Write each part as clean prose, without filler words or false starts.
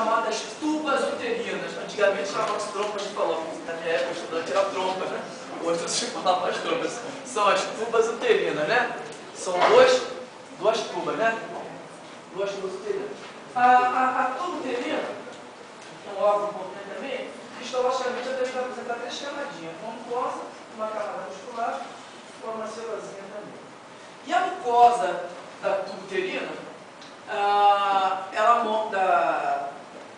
chamadas tubas uterinas. Antigamente chamavam-se trompas de Falópio. Na minha época, o estudante era trompa, né? Hoje se falavam as trompas. São as tubas uterinas, né? São duas tubas, né? Duas tubas uterinas. A tuba uterina é um órgão importante também, histologicamente eu devo apresentar três camadinhas. Uma mucosa, uma camada muscular e uma selozinha também. E a mucosa da tuba uterina,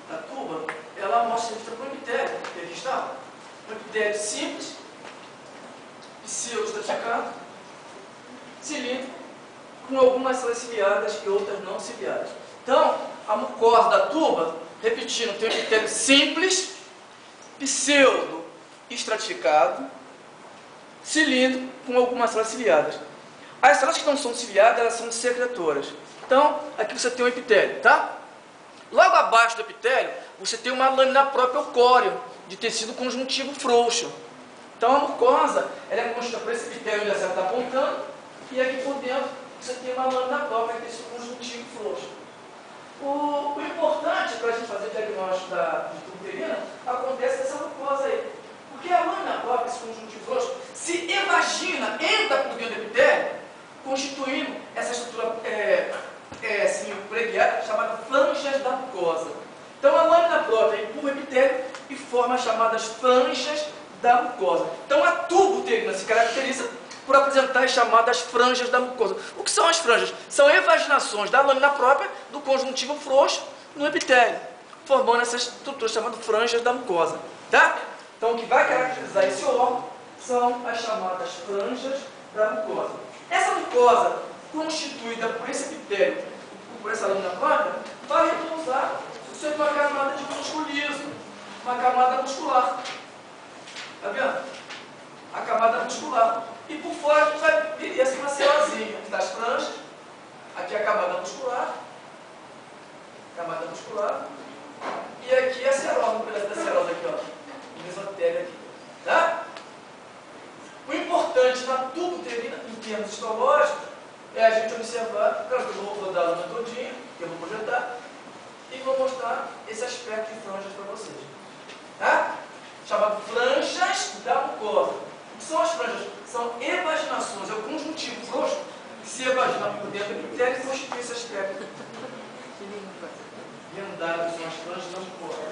da tuba, ela mostra para o epitélio, que aqui está, um epitélio simples, pseudo-estratificado, cilíndrico, com algumas células ciliadas e outras não ciliadas. Então, a mucosa da tuba, repetindo, tem um epitélio simples, pseudo-estratificado, cilíndrico, com algumas células ciliadas. As células que não são ciliadas, elas são secretoras. Então, aqui você tem um epitélio, tá? Logo abaixo do epitélio, você tem uma lâmina própria ocóreo, de tecido conjuntivo frouxo. Então, a mucosa, ela é constituída por esse epitélio onde a célula está apontando, e aqui por dentro, você tem uma lâmina própria de tecido conjuntivo frouxo. O importante para a gente fazer o diagnóstico de tuba uterina acontece nessa mucosa aí. Porque a lâmina própria, esse conjuntivo frouxo, se evagina, entra por dentro do epitélio, constituindo essa estrutura preguiada, chamada franjas da mucosa. Então, a lâmina própria empurra o epitélio e forma as chamadas franjas da mucosa. Então, a tuba uterina se caracteriza por apresentar as chamadas franjas da mucosa. O que são as franjas? São evaginações da lâmina própria do conjuntivo frouxo no epitélio, formando essa estrutura chamada franjas da mucosa. Tá? Então, o que vai caracterizar esse órgão são as chamadas franjas da mucosa. Essa mucosa, constituída por esse epitélio, por essa lâmina própria, vai repousar sobre uma camada de músculo liso, uma camada muscular. Tá vendo? A camada muscular. E por fora a gente vai ver essa uma céluazinha das franjas. Aqui a camada muscular. Camada muscular. E aqui a cerosa, um pedaço da cerosa aqui, ó. Mesotélio aqui. Tá? O importante na tuba uterina, em termos histológicos, é a gente observar, claro que eu vou rodar a lâmina todinha, que eu vou projetar, e vou mostrar esse aspecto de franjas para vocês. Tá? Chamado franjas da mucosa. O que são as franjas? São evaginações, é o conjuntivo frouxo que se evagina por dentro do epitélio e constitui esse aspecto. Vendados são as franjas da mucosa.